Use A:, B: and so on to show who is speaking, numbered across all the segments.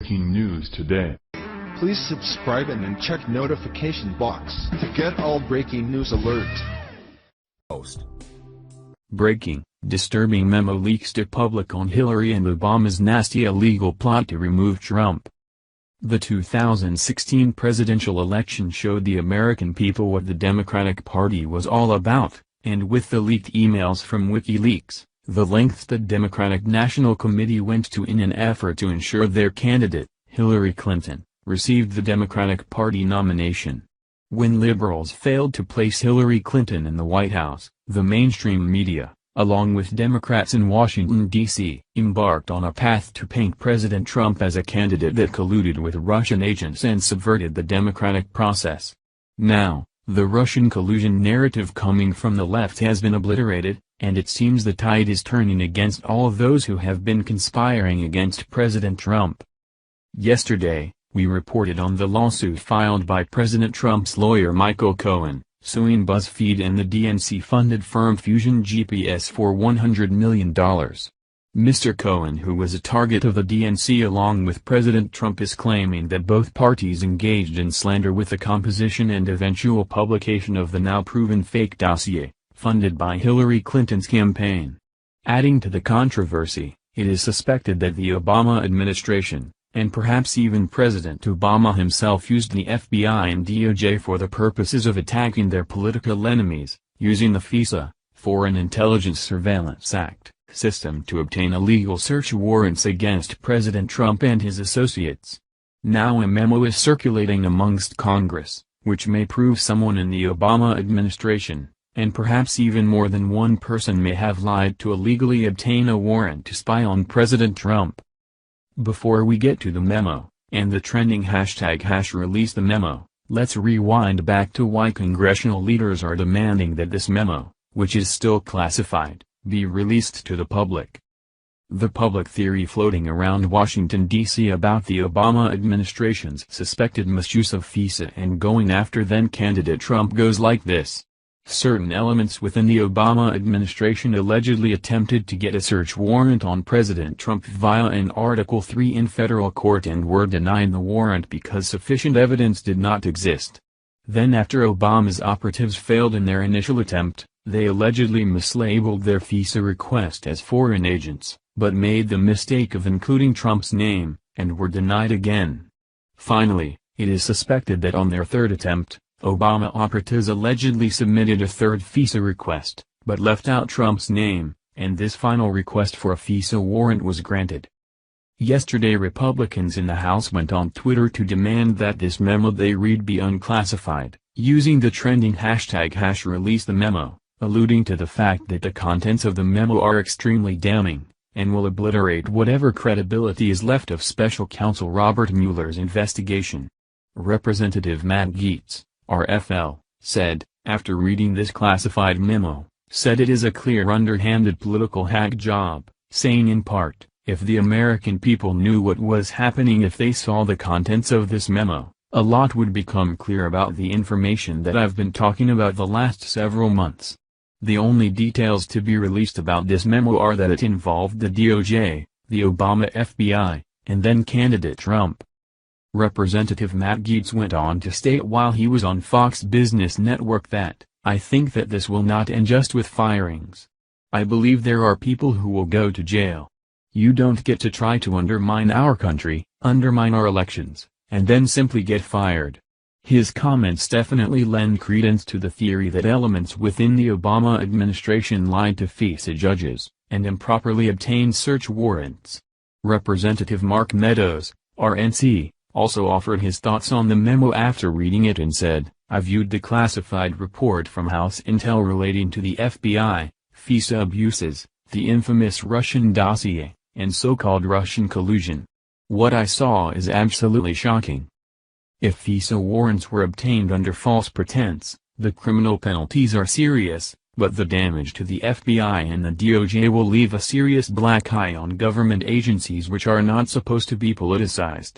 A: breaking news today.
B: Please subscribe and then check notification box to get all breaking news alerts.
C: Post. Breaking, disturbing memo leaks to public on Hillary and Obama's nasty illegal plot to remove Trump. The 2016 presidential election showed the American people what the Democratic Party was all about, and with the leaked emails from WikiLeaks, the lengths the Democratic National Committee went to in an effort to ensure their candidate, Hillary Clinton, received the Democratic Party nomination. When liberals failed to place Hillary Clinton in the White House, the mainstream media, along with Democrats in Washington, D.C., embarked on a path to paint President Trump as a candidate that colluded with Russian agents and subverted the democratic process. Now, the Russian collusion narrative coming from the left has been obliterated, and it seems the tide is turning against all of those who have been conspiring against President Trump. Yesterday, we reported on the lawsuit filed by President Trump's lawyer Michael Cohen, suing BuzzFeed and the DNC-funded firm Fusion GPS for $100 million. Mr. Cohen, who was a target of the DNC along with President Trump, is claiming that both parties engaged in slander with the composition and eventual publication of the now-proven fake dossier, funded by Hillary Clinton's campaign. Adding to the controversy, it is suspected that the Obama administration, and perhaps even President Obama himself, used the FBI and DOJ for the purposes of attacking their political enemies, using the FISA, Foreign Intelligence Surveillance Act, system to obtain illegal search warrants against President Trump and his associates. Now a memo is circulating amongst Congress, which may prove someone in the Obama administration, and perhaps even more than one person, may have lied to illegally obtain a warrant to spy on President Trump. Before we get to the memo, and the trending hashtag #ReleaseTheMemo, let's rewind back to why congressional leaders are demanding that this memo, which is still classified, be released to the public. The public theory floating around Washington, D.C. about the Obama administration's suspected misuse of FISA and going after then-candidate Trump goes like this. Certain elements within the Obama administration allegedly attempted to get a search warrant on President Trump via an Article 3 in federal court and were denied the warrant because sufficient evidence did not exist. Then, after Obama's operatives failed in their initial attempt, they allegedly mislabeled their FISA request as foreign agents, but made the mistake of including Trump's name, and were denied again. Finally, it is suspected that on their third attempt, Obama operatives allegedly submitted a third FISA request, but left out Trump's name, and this final request for a FISA warrant was granted. Yesterday, Republicans in the House went on Twitter to demand that this memo they read be unclassified, using the trending hashtag #ReleaseTheMemo, alluding to the fact that the contents of the memo are extremely damning, and will obliterate whatever credibility is left of Special Counsel Robert Mueller's investigation. Representative Matt Gaetz, RFL, said, after reading this classified memo, said it is a clear underhanded political hack job, saying in part, if the American people knew what was happening, if they saw the contents of this memo, a lot would become clear about the information that I've been talking about the last several months. The only details to be released about this memo are that it involved the DOJ, the Obama FBI, and then candidate Trump. Representative Matt Gaetz went on to state while he was on Fox Business Network that, I think that this will not end just with firings. I believe there are people who will go to jail. You don't get to try to undermine our country, undermine our elections, and then simply get fired. His comments definitely lend credence to the theory that elements within the Obama administration lied to FISA judges, and improperly obtained search warrants. Representative Mark Meadows, RNC, also offered his thoughts on the memo after reading it and said, I viewed the classified report from House Intel relating to the FBI, FISA abuses, the infamous Russian dossier, and so-called Russian collusion. What I saw is absolutely shocking. If FISA warrants were obtained under false pretense, the criminal penalties are serious, but the damage to the FBI and the DOJ will leave a serious black eye on government agencies which are not supposed to be politicized.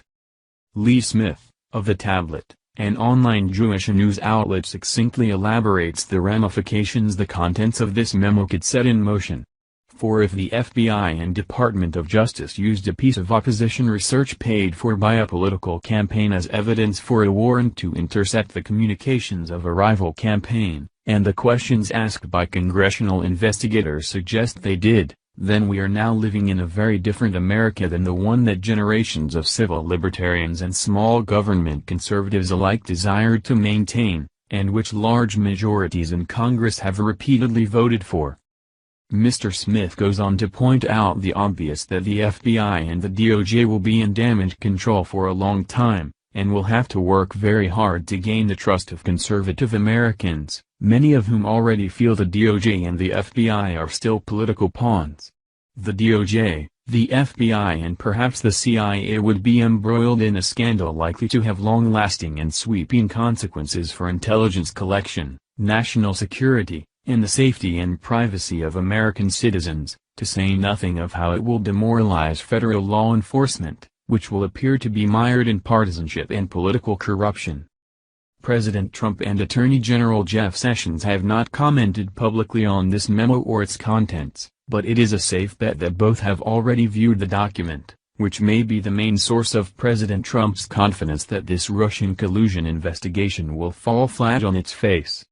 C: Lee Smith, of The Tablet, an online Jewish news outlet, succinctly elaborates the ramifications the contents of this memo could set in motion. For if the FBI and Department of Justice used a piece of opposition research paid for by a political campaign as evidence for a warrant to intercept the communications of a rival campaign, and the questions asked by congressional investigators suggest they did, then we are now living in a very different America than the one that generations of civil libertarians and small government conservatives alike desired to maintain, and which large majorities in Congress have repeatedly voted for. Mr. Smith goes on to point out the obvious that the FBI and the DOJ will be in damage control for a long time, and will have to work very hard to gain the trust of conservative Americans, many of whom already feel the DOJ and the FBI are still political pawns. The DOJ, the FBI and perhaps the CIA would be embroiled in a scandal likely to have long-lasting and sweeping consequences for intelligence collection, national security, and the safety and privacy of American citizens, to say nothing of how it will demoralize federal law enforcement, which will appear to be mired in partisanship and political corruption. President Trump and Attorney General Jeff Sessions have not commented publicly on this memo or its contents, but it is a safe bet that both have already viewed the document, which may be the main source of President Trump's confidence that this Russian collusion investigation will fall flat on its face.